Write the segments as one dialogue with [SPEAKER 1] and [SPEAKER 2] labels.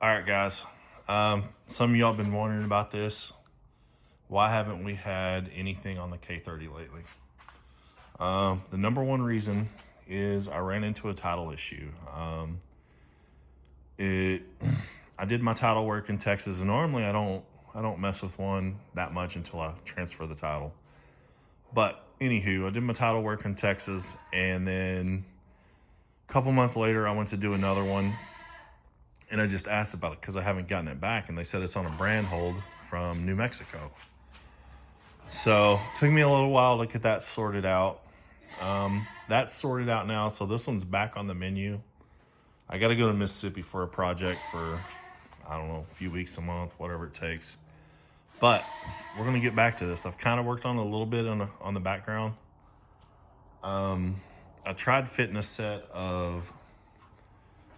[SPEAKER 1] All right, guys. Some of y'all been wondering about this. Why haven't we had anything on the K30 lately? The number one reason is I ran into a title issue. I did my title work in Texas, and normally I don't mess with one that much until I transfer the title. But anywho, I did my title work in Texas, and then a couple months later, I went to do another one, and I just asked about it because I haven't gotten it back, and they said it's on a brand hold from New Mexico. So it took me a little while to get that sorted out. That's sorted out now, so this one's back on the menu. I got to go to Mississippi for a project for, I don't know, a few weeks, a month, whatever it takes. But we're going to get back to this. I've kind of worked on it a little bit on the background. I tried fitting a set of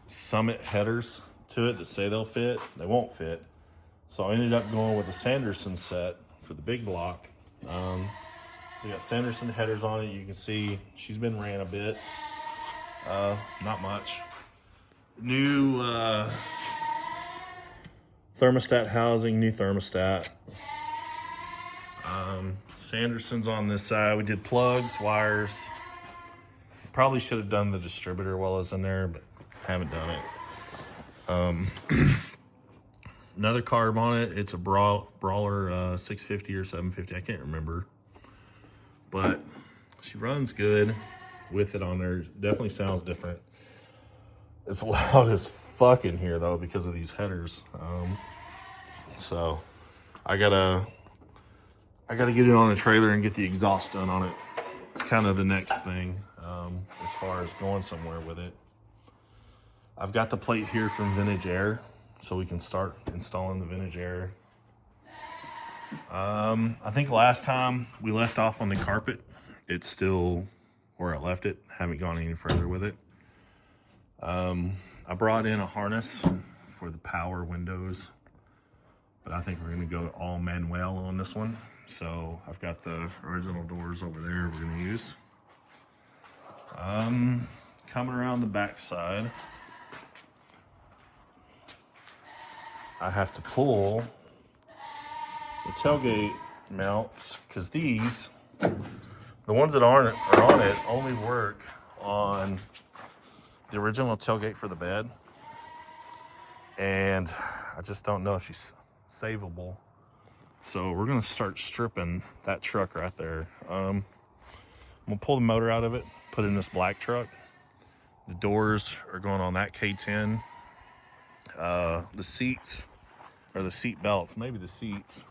[SPEAKER 1] Summit headers to it that say they'll fit. They won't fit. So I ended up going with the Sanderson set for the big block. So you got Sanderson headers on it. You can see she's been ran a bit. Not much. New thermostat housing, new thermostat. Sanderson's on this side. We did plugs, wires. Probably should have done the distributor while I was in there, but haven't done it. Another carb on it. It's a Brawler 650 or 750. I can't remember. But she runs good with it on there. Definitely sounds different. It's loud as fuck in here though because of these headers. So I gotta get it on the trailer and get the exhaust done on it. It's kind of the next thing as far as going somewhere with it. I've got the plate here from Vintage Air, so we can start installing the Vintage Air. I think last time we left off on the carpet. It's still where I left it. Haven't gone any further with it. I brought in a harness for the power windows, but I think we're gonna go all manual on this one. So I've got the original doors over there we're gonna use. Coming around the back side, I have to pull the tailgate mounts because these, the ones that are on it, only work on the original tailgate for the bed, and I just don't know if she's savable. So we're gonna start stripping that truck right there. I'm gonna pull the motor out of it, put it in this black truck. The doors are going on that K10. The seats, or the seat belts, maybe the seats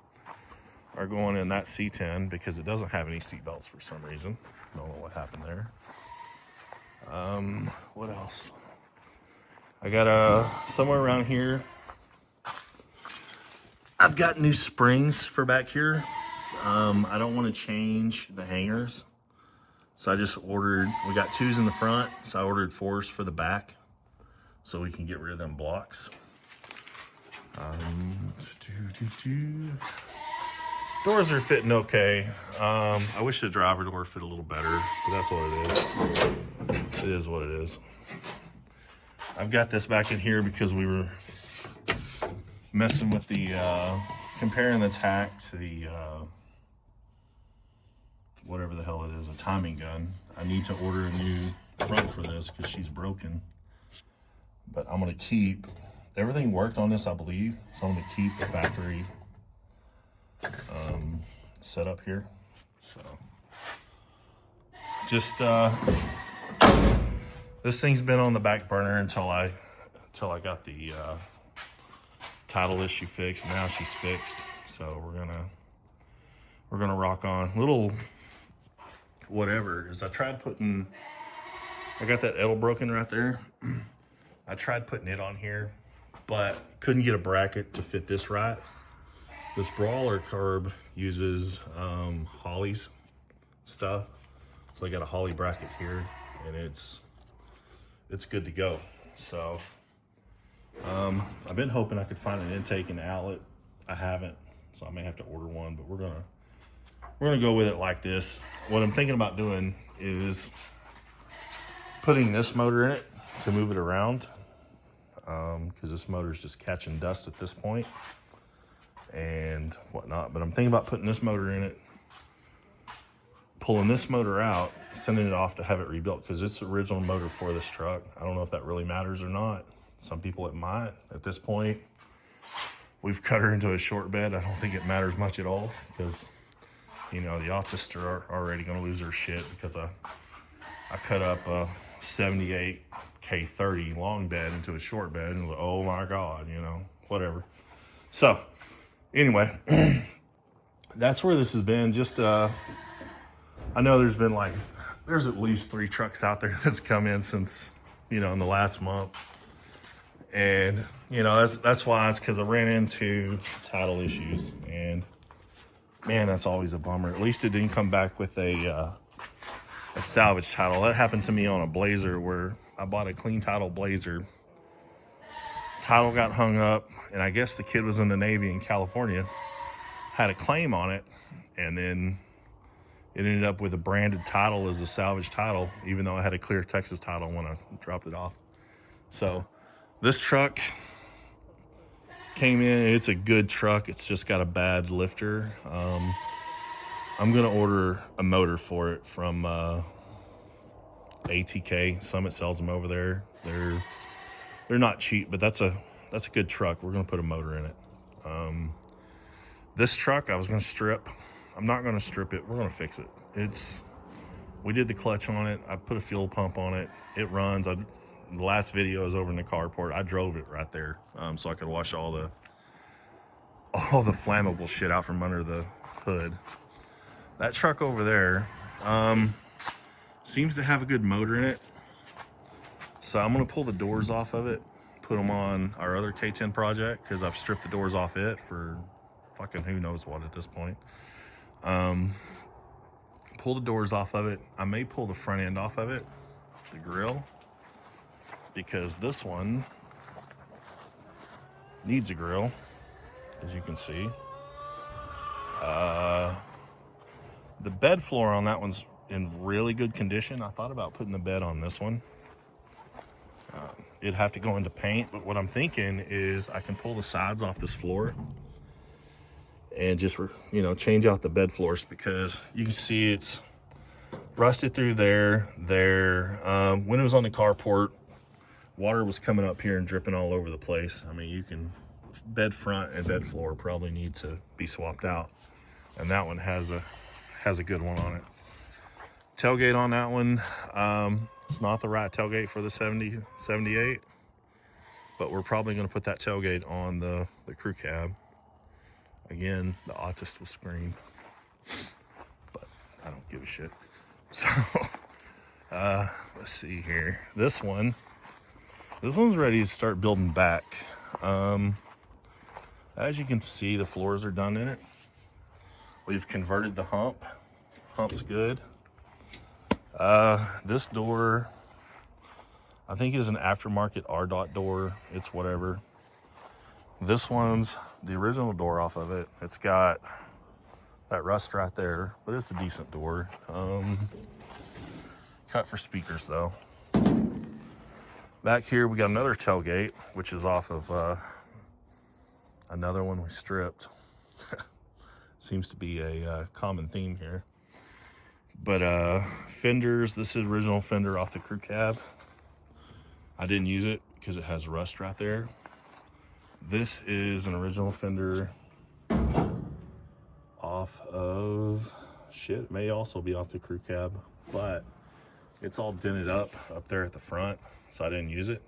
[SPEAKER 1] are going in that C10 because it doesn't have any seat belts for some reason. Don't know what happened there. What else? I got somewhere around here. I've got new springs for back here. I don't want to change the hangers. So I just ordered, we got 2s in the front, so I ordered 4s for the back so we can get rid of them blocks. Doors are fitting okay. I wish the driver door fit a little better, but that's what it is. It is what it is. I've got this back in here because we were messing with the, comparing the tack to the, whatever the hell it is, a timing gun. I need to order a new front for this because she's broken. But I'm gonna keep, everything worked on this, I believe. So I'm gonna keep the factory set up here. So just this thing's been on the back burner until I got the title issue fixed. Now she's fixed, so we're gonna rock on. Little whatever is, I tried putting, I got that L broken right there. I tried putting it on here, but couldn't get a bracket to fit this right. This Brawler curb uses Holley's stuff, so I got a Holley bracket here, and it's good to go. So I've been hoping I could find an intake and outlet. I haven't, so I may have to order one, but we're gonna go with it like this. What I'm thinking about doing is putting this motor in it to move it around. because this motor's just catching dust at this point and whatnot. But I'm thinking about putting this motor in it, pulling this motor out, sending it off to have it rebuilt, because it's the original motor for this truck. I don't know if that really matters or not. Some people it might. At this point, we've cut her into a short bed. I don't think it matters much at all, because, you know, the autists are already going to lose their shit because I cut up a 78 K30 long bed into a short bed, and was like, oh my God, you know, whatever. So anyway, that's where this has been. Just, I know there's at least 3 trucks out there that's come in since, you know, in the last month. And, you know, that's why it's because I ran into title issues, and man, that's always a bummer. At least it didn't come back with a salvage title. That happened to me on a Blazer, where I bought a clean title Blazer. Title got hung up, and I guess the kid was in the Navy in California, had a claim on it, and then it ended up with a branded title as a salvage title, even though I had a clear Texas title when I dropped it off. So this truck came in. It's a good truck. It's just got a bad lifter. I'm gonna order a motor for it from ATK. Summit sells them over there. They're not cheap, but that's a good truck. We're gonna put a motor in it. This truck I was gonna strip. I'm not gonna strip it. We're gonna fix it. We did the clutch on it. I put a fuel pump on it. It runs. The last video is over in the carport. I drove it right there, so I could wash all the flammable shit out from under the hood. That truck over there seems to have a good motor in it. So I'm gonna pull the doors off of it, put them on our other K10 project, because I've stripped the doors off it for fucking who knows what at this point. Pull the doors off of it. I may pull the front end off of it, the grill, because this one needs a grill, as you can see. The bed floor on that one's in really good condition. I thought about putting the bed on this one. It'd have to go into paint, but what I'm thinking is I can pull the sides off this floor and just, you know, change out the bed floors, because you can see it's rusted through there. When it was on the carport, water was coming up here and dripping all over the place. I mean, bed front and bed floor probably need to be swapped out, and that one has a good one on it. Tailgate on that one, it's not the right tailgate for the 78, but we're probably going to put that tailgate on the crew cab. Again, the autist will scream, but I don't give a shit. So let's see here. This one's ready to start building back. As you can see, the floors are done in it. We've converted the hump. Hump's good. This door, I think, is an aftermarket R-dot door. It's whatever. This one's the original door off of it. It's got that rust right there, but it's a decent door. Cut for speakers though. Back here we got another tailgate, which is off of another one we stripped. Seems to be a common theme here. But fenders, this is original fender off the crew cab. I didn't use it because it has rust right there. This is an original fender off of, shit, it may also be off the crew cab, but it's all dented up there at the front, so I didn't use it.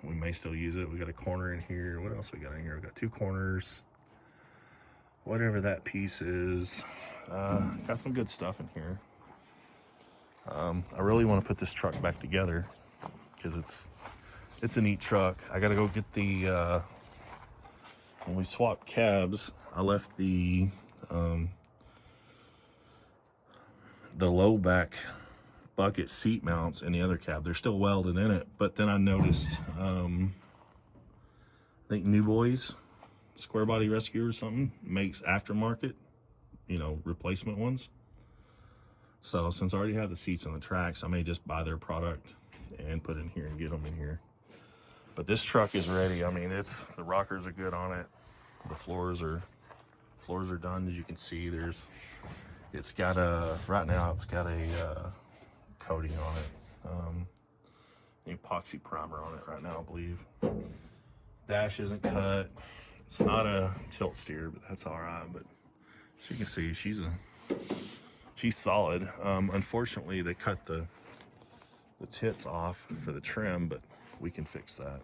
[SPEAKER 1] We may still use it. We got a corner in here. What else we got in here? We got 2 corners. Whatever that piece is. Got some good stuff in here. I really want to put this truck back together because it's a neat truck. I gotta go get the when we swapped cabs, I left the low back bucket seat mounts in the other cab. They're still welded in it, but then I noticed I think New Boys Square Body Rescue or something makes aftermarket, you know, replacement ones. So since I already have the seats on the tracks, I may just buy their product and put in here and get them in here. But this truck is ready. I mean, the rockers are good on it. The floors are done. As you can see, it's got a coating on it. An epoxy primer on it right now, I believe. Dash isn't cut. It's not a tilt steer, but that's all right. But as you can see, she's solid. Unfortunately, they cut the tits off for the trim, but we can fix that.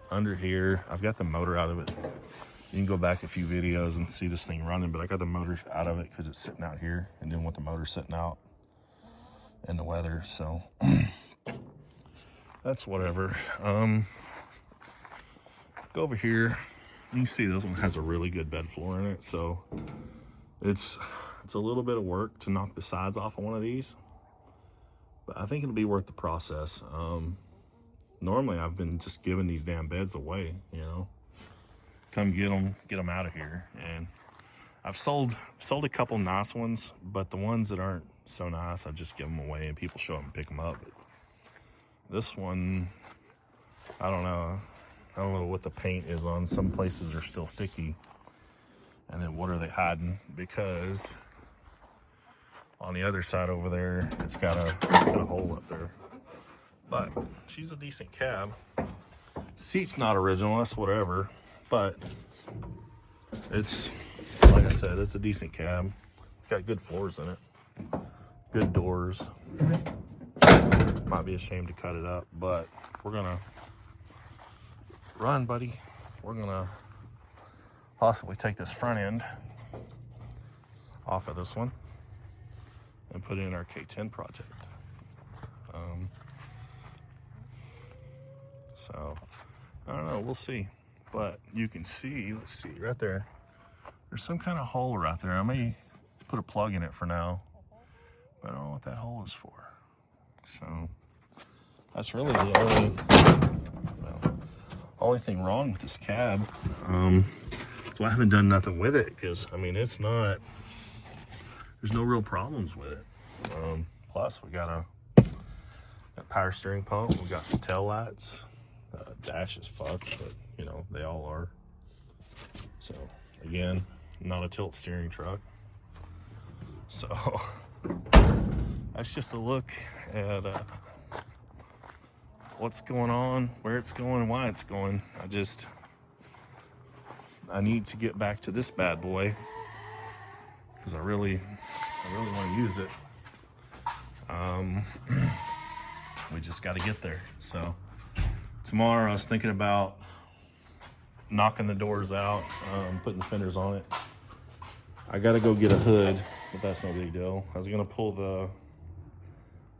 [SPEAKER 1] Under here, I've got the motor out of it. You can go back a few videos and see this thing running, but I got the motor out of it because it's sitting out here and didn't want the motor sitting out in the weather, so that's whatever. Go over here. You can see this one has a really good bed floor in it, so it's a little bit of work to knock the sides off of one of these, but I think it'll be worth the process. Normally I've been just giving these damn beds away, you know. Come get them out of here. And I've sold a couple nice ones, but the ones that aren't so nice, I just give them away and people show up and pick them up. But this one, I don't know what the paint is on. Some places are still sticky. And then what are they hiding? Because on the other side over there, it's got a hole up there. But she's a decent cab. Seat's not original, that's whatever. But it's, like I said, it's a decent cab. It's got good floors in it. Good doors. Might be ashamed to cut it up, but we're gonna run, buddy. We're gonna possibly take this front end off of this one and put it in our K10 project. So I don't know, we'll see. But you can see, let's see, right there, there's some kind of hole right there. I may put a plug in it for now, but I don't know what that hole is for. So that's really the only thing wrong with this cab. So I haven't done nothing with it because, I mean, there's no real problems with it. Plus we got a power steering pump, we got some tail lights. Dash is fucked, but you know, they all are. So again, not a tilt steering truck. So that's just a look at what's going on, where it's going, why it's going. I need to get back to this bad boy because I really want to use it. We just got to get there. So tomorrow I was thinking about knocking the doors out, putting fenders on it. I got to go get a hood, but that's no big deal. I was going to pull the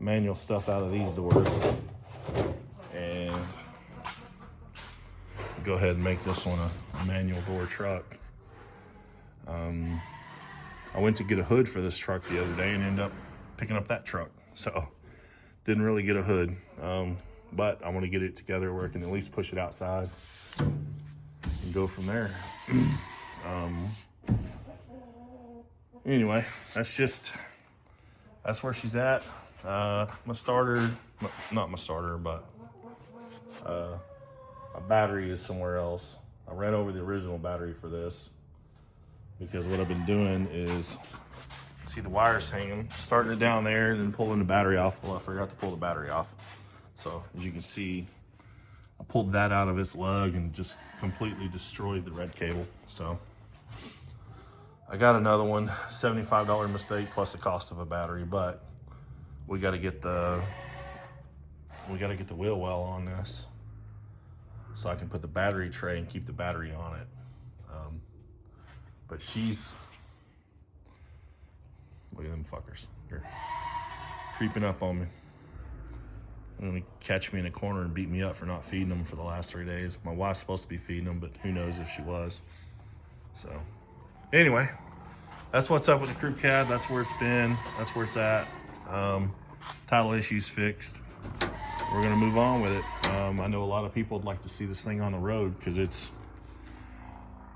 [SPEAKER 1] manual stuff out of these doors and go ahead and make this one a manual door truck. I went to get a hood for this truck the other day and ended up picking up that truck. So didn't really get a hood, but I want to get it together where I can at least push it outside and go from there. Anyway, that's where she's at. My starter, not my starter, but my battery is somewhere else. I ran over the original battery for this because what I've been doing is, see the wires hanging, starting it down there and then pulling the battery off. Well, I forgot to pull the battery off. So as you can see, I pulled that out of its lug and just completely destroyed the red cable. So I got another one, $75 mistake plus the cost of a battery, but we got to get the wheel well on this so I can put the battery tray and keep the battery on it. But she's, look at them fuckers. They're creeping up on me. They're gonna catch me in a corner and beat me up for not feeding them for the last 3 days. My wife's supposed to be feeding them, but who knows if she was. So anyway, that's what's up with the crew cab. That's where it's been. That's where it's at. Title issues fixed. We're gonna move on with it. I know a lot of people would like to see this thing on the road because it's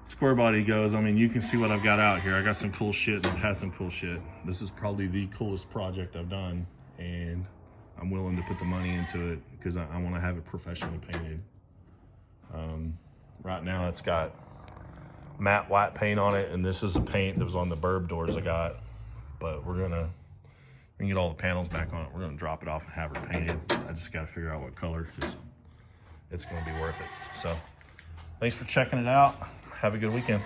[SPEAKER 1] square body goes. I mean, you can see what I've got out here. I got some cool shit and I've had some cool shit. This is probably the coolest project I've done. and I'm willing to put the money into it because I want to have it professionally painted. Right now it's got matte white paint on it, and this is a paint that was on the burb doors I got, but we can get all the panels back on it. We're gonna drop it off and have it painted. I just gotta figure out what color, because it's gonna be worth it. So thanks for checking it out. Have a good weekend.